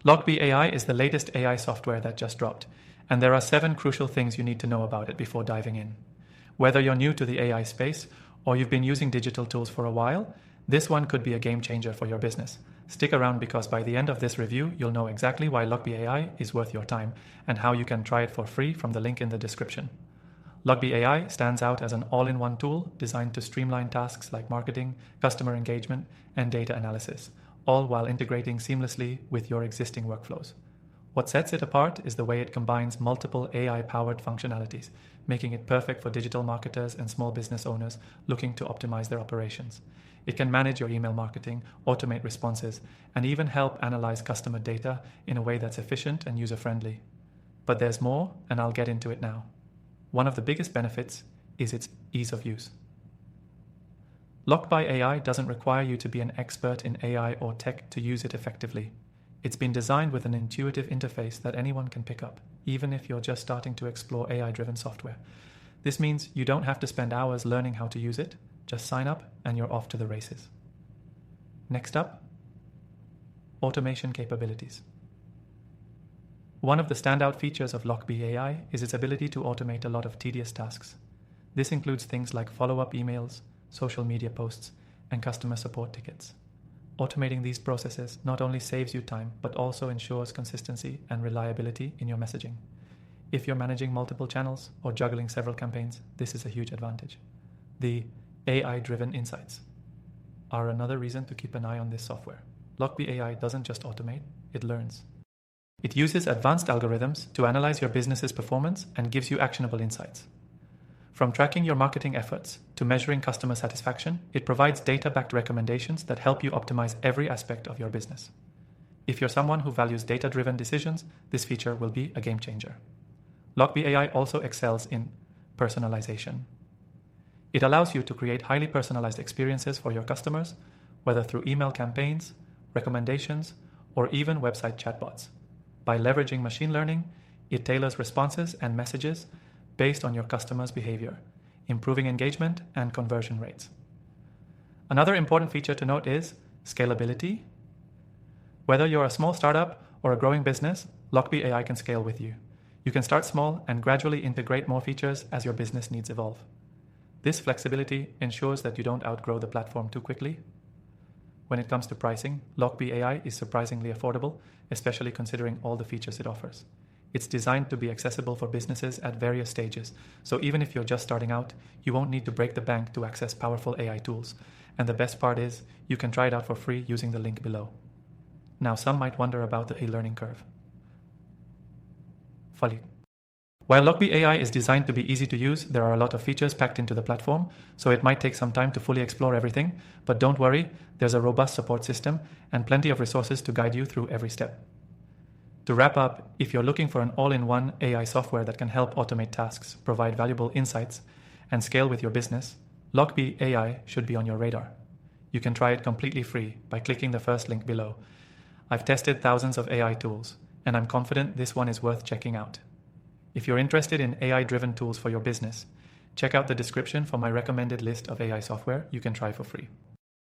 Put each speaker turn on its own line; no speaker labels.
Locbi AI is the latest AI software that just dropped, and there are 7 crucial things you need to know about it before diving in. Whether you're new to the AI space or you've been using digital tools for a while, this one could be a game changer for your business. Stick around because by the end of this review, you'll know exactly why Locbi AI is worth your time and how you can try it for free from the link in the description. Locbi AI stands out as an all-in-one tool designed to streamline tasks like marketing, customer engagement, and data analysis, all while integrating seamlessly with your existing workflows. What sets it apart is the way it combines multiple AI-powered functionalities, making it perfect for digital marketers and small business owners looking to optimize their operations. It can manage your email marketing, automate responses, and even help analyze customer data in a way that's efficient and user-friendly. But there's more, and I'll get into it now. One of the biggest benefits is its ease of use. Locbi AI doesn't require you to be an expert in AI or tech to use it effectively. It's been designed with an intuitive interface that anyone can pick up, even if you're just starting to explore AI-driven software. This means you don't have to spend hours learning how to use it. Just sign up and you're off to the races. Next up, automation capabilities. One of the standout features of Locbi AI is its ability to automate a lot of tedious tasks. This includes things like follow-up emails, social media posts, and customer support tickets. Automating these processes not only saves you time, but also ensures consistency and reliability in your messaging. If you're managing multiple channels or juggling several campaigns, this is a huge advantage. The AI-driven insights are another reason to keep an eye on this software. Locbi AI doesn't just automate, it learns. It uses advanced algorithms to analyze your business's performance and gives you actionable insights. From tracking your marketing efforts to measuring customer satisfaction, it provides data-backed recommendations that help you optimize every aspect of your business. If you're someone who values data-driven decisions, this feature will be a game changer. Locbi AI also excels in personalization. It allows you to create highly personalized experiences for your customers, whether through email campaigns, recommendations, or even website chatbots. By leveraging machine learning, it tailors responses and messages based on your customers' behavior, improving engagement and conversion rates. Another important feature to note is scalability. Whether you're a small startup or a growing business, Locbi AI can scale with you. You can start small and gradually integrate more features as your business needs evolve. This flexibility ensures that you don't outgrow the platform too quickly. When it comes to pricing, Locbi AI is surprisingly affordable, especially considering all the features it offers. It's designed to be accessible for businesses at various stages, so even if you're just starting out, you won't need to break the bank to access powerful AI tools. And the best part is, you can try it out for free using the link below. Now, some might wonder about the learning curve. While Locbi AI is designed to be easy to use, there are a lot of features packed into the platform, so it might take some time to fully explore everything, but don't worry, there's a robust support system and plenty of resources to guide you through every step. To wrap up, if you're looking for an all-in-one AI software that can help automate tasks, provide valuable insights, and scale with your business, Locbi AI should be on your radar. You can try it completely free by clicking the first link below. I've tested thousands of AI tools, and I'm confident this one is worth checking out. If you're interested in AI-driven tools for your business, check out the description for my recommended list of AI software you can try for free.